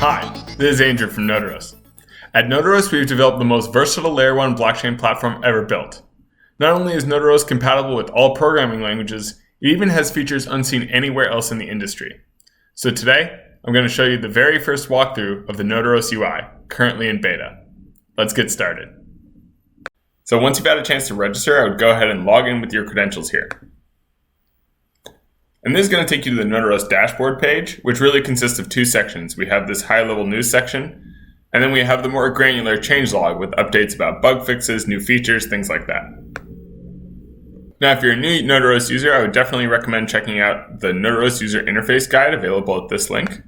Hi, this is Andrew from Notoros. At Notoros, we've developed the most versatile Layer 1 blockchain platform ever built. Not only is Notoros compatible with all programming languages, it even has features unseen anywhere else in the industry. So today, I'm going to show you the very first walkthrough of the Notoros UI, currently in beta. Let's get started. So once you've had a chance to register, I would go ahead and log in with your credentials here. And this is going to take you to the Notoros dashboard page, which really consists of two sections. We have this high-level news section, and then we have the more granular changelog with updates about bug fixes, new features, things like that. Now, if you're a new Notoros user, I would definitely recommend checking out the Notoros user interface guide available at this link.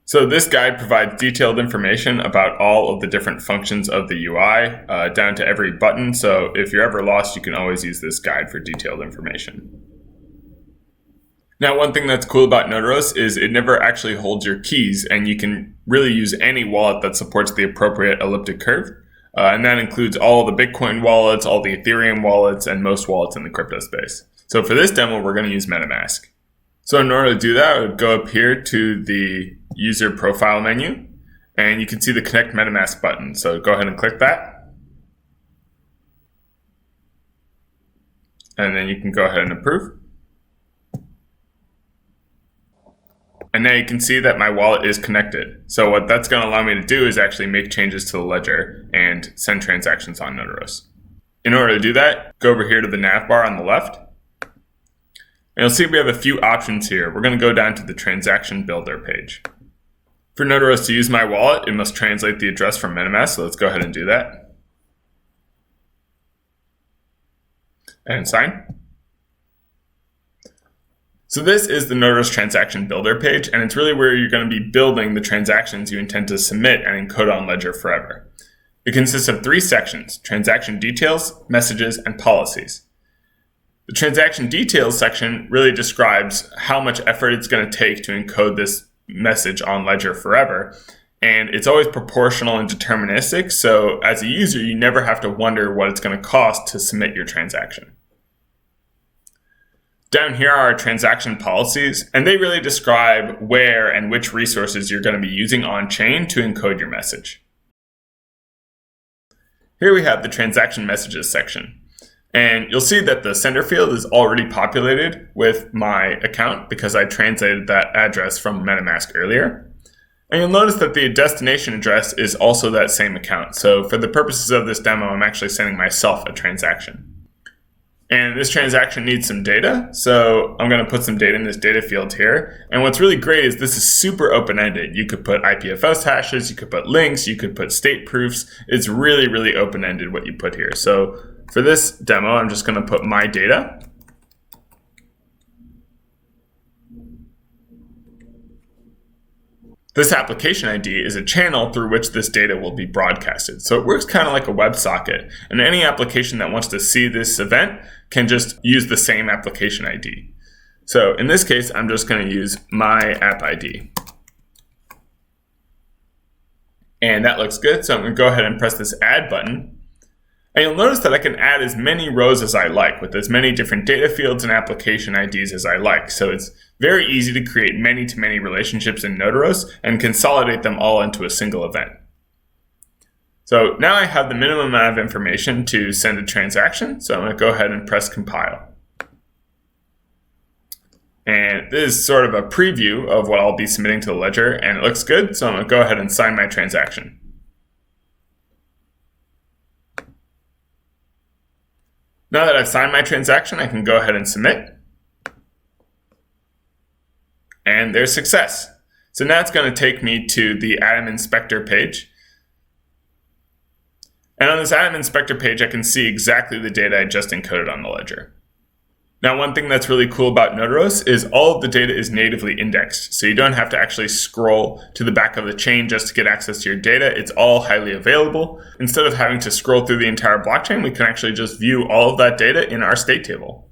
So this guide provides detailed information about all of the different functions of the UI, down to every button. So if you're ever lost, you can always use this guide for detailed information. Now, one thing that's cool about Notoros is it never actually holds your keys, and you can really use any wallet that supports the appropriate elliptic curve. And that includes all the Bitcoin wallets, all the Ethereum wallets, and most wallets in the crypto space. So for this demo, we're going to use MetaMask. So in order to do that, I would go up here to the user profile menu, and you can see the Connect MetaMask button. So go ahead and click that. And then you can go ahead and approve. And now you can see that my wallet is connected. So what that's going to allow me to do is actually make changes to the ledger and send transactions on Notoros. In order to do that, go over here to the nav bar on the left. And you'll see we have a few options here. We're going to go down to the transaction builder page. For Notoros to use my wallet, it must translate the address from MetaMask, so let's go ahead and do that. And sign. So this is the Notoros transaction builder page, and it's really where you're going to be building the transactions you intend to submit and encode on Ledger forever. It consists of three sections: transaction details, messages, and policies. The transaction details section really describes how much effort it's going to take to encode this message on Ledger forever. And it's always proportional and deterministic, so as a user, you never have to wonder what it's going to cost to submit your transaction. Down here are our transaction policies, and they really describe where and which resources you're going to be using on-chain to encode your message. Here we have the transaction messages section. And you'll see that the sender field is already populated with my account because I translated that address from MetaMask earlier. And you'll notice that the destination address is also that same account. So for the purposes of this demo, I'm actually sending myself a transaction. And this transaction needs some data, so I'm going to put some data in this data field here. And what's really great is this is super open-ended. You could put IPFS hashes, you could put links, you could put state proofs. It's really, really open-ended what you put here. So for this demo, I'm just going to put my data. This application ID is a channel through which this data will be broadcasted. So it works kind of like a WebSocket, and any application that wants to see this event can just use the same application ID. So in this case, I'm just going to use my app ID. And that looks good, so I'm going to go ahead and press this add button. And you'll notice that I can add as many rows as I like with as many different data fields and application IDs as I like. So it's very easy to create many-to-many relationships in Notoros and consolidate them all into a single event. So now I have the minimum amount of information to send a transaction. So I'm going to go ahead and press compile. And this is sort of a preview of what I'll be submitting to the ledger, and it looks good. So I'm going to go ahead and sign my transaction. Now that I've signed my transaction, I can go ahead and submit. And there's success. So now it's going to take me to the Atom Inspector page. And on this Atom Inspector page, I can see exactly the data I just encoded on the ledger. Now, one thing that's really cool about Notoros is all of the data is natively indexed. So you don't have to actually scroll to the back of the chain just to get access to your data. It's all highly available. Instead of having to scroll through the entire blockchain, we can actually just view all of that data in our state table.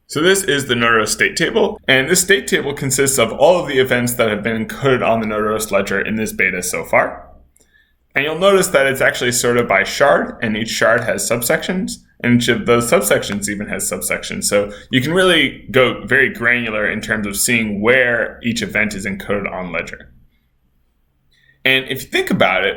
So this is the Notoros state table, and this state table consists of all of the events that have been encoded on the Notoros ledger in this beta so far. And you'll notice that it's actually sorted by shard, and each shard has subsections. and each of those subsections even has subsections. So you can really go very granular in terms of seeing where each event is encoded on Ledger. And if you think about it,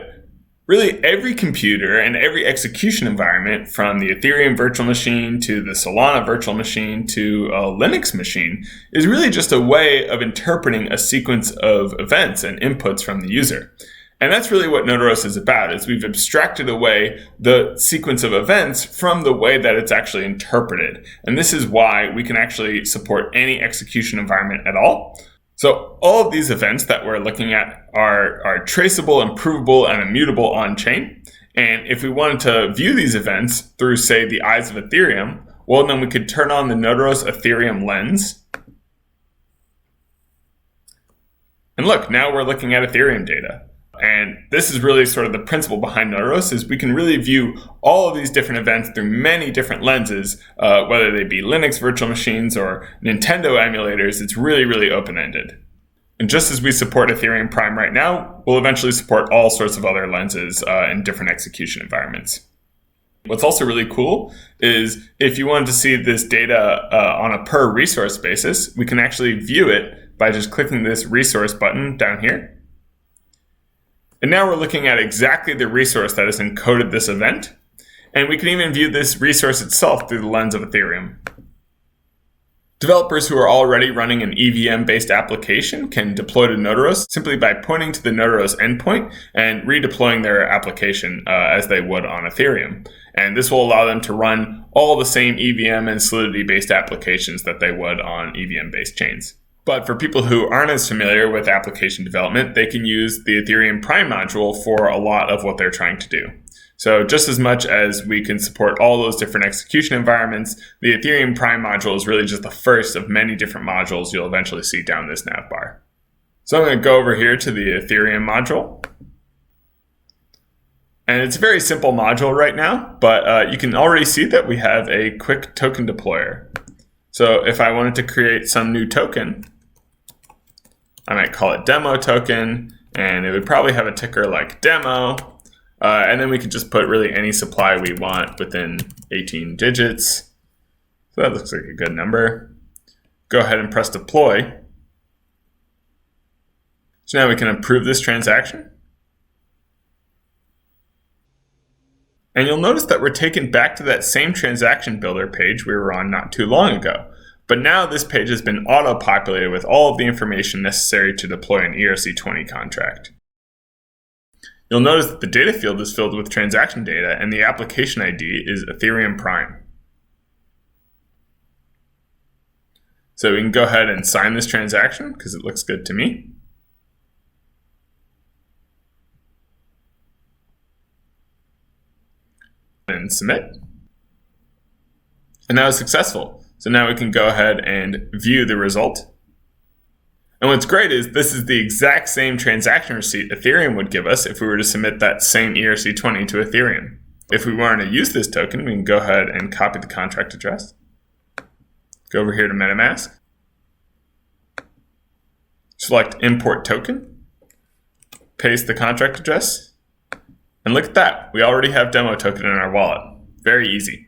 really every computer and every execution environment, from the Ethereum virtual machine to the Solana virtual machine to a Linux machine, is really just a way of interpreting a sequence of events and inputs from the user. And that's really what Notaros is about, is we've abstracted away the sequence of events from the way that it's actually interpreted. And this is why we can actually support any execution environment at all. So all of these events that we're looking at are traceable, improvable, and immutable on-chain. And if we wanted to view these events through, say, the eyes of Ethereum, well, then we could turn on the Notaros Ethereum lens. And look, now we're looking at Ethereum data. And this is really sort of the principle behind Notaros, is we can really view all of these different events through many different lenses, whether they be Linux virtual machines or Nintendo emulators. It's really, really open-ended. And just as we support Ethereum Prime right now, we'll eventually support all sorts of other lenses in different execution environments. What's also really cool is if you wanted to see this data on a per resource basis, we can actually view it by just clicking this resource button down here. And now we're looking at exactly the resource that has encoded this event. And we can even view this resource itself through the lens of Ethereum. Developers who are already running an EVM-based application can deploy to Notaros simply by pointing to the Notaros endpoint and redeploying their application as they would on Ethereum. And this will allow them to run all the same EVM and Solidity-based applications that they would on EVM-based chains. But for people who aren't as familiar with application development, they can use the Ethereum Prime module for a lot of what they're trying to do. So just as much as we can support all those different execution environments, the Ethereum Prime module is really just the first of many different modules you'll eventually see down this nav bar. So I'm going to go over here to the Ethereum module. And it's a very simple module right now, but you can already see that we have a quick token deployer. So if I wanted to create some new token, I might call it demo token, and it would probably have a ticker like demo. And then we could just put really any supply we want within 18 digits. So that looks like a good number. Go ahead and press deploy. So now we can approve this transaction. And you'll notice that we're taken back to that same transaction builder page we were on not too long ago. But now this page has been auto-populated with all of the information necessary to deploy an ERC20 contract. You'll notice that the data field is filled with transaction data and the application ID is Ethereum Prime. So we can go ahead and sign this transaction because it looks good to me. And submit. And that was successful. So now we can go ahead and view the result. And what's great is this is the exact same transaction receipt Ethereum would give us if we were to submit that same ERC20 to Ethereum. If we wanted to use this token, we can go ahead and copy the contract address. Go over here to MetaMask. Select Import Token. Paste the contract address. And look at that. We already have demo token in our wallet. Very easy.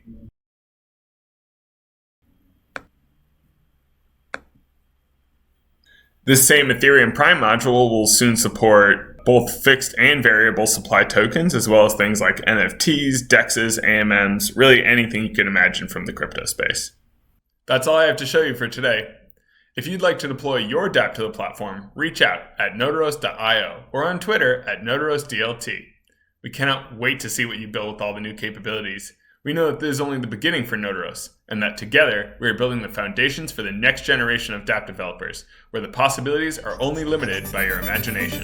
This same Ethereum Prime module will soon support both fixed and variable supply tokens, as well as things like NFTs, DEXs, AMMs, really anything you can imagine from the crypto space. That's all I have to show you for today. If you'd like to deploy your dApp to the platform, reach out at notaros.io or on Twitter at notarosdlt. We cannot wait to see what you build with all the new capabilities. We know that this is only the beginning for Notaros, and that together we are building the foundations for the next generation of dApp developers, where the possibilities are only limited by your imagination.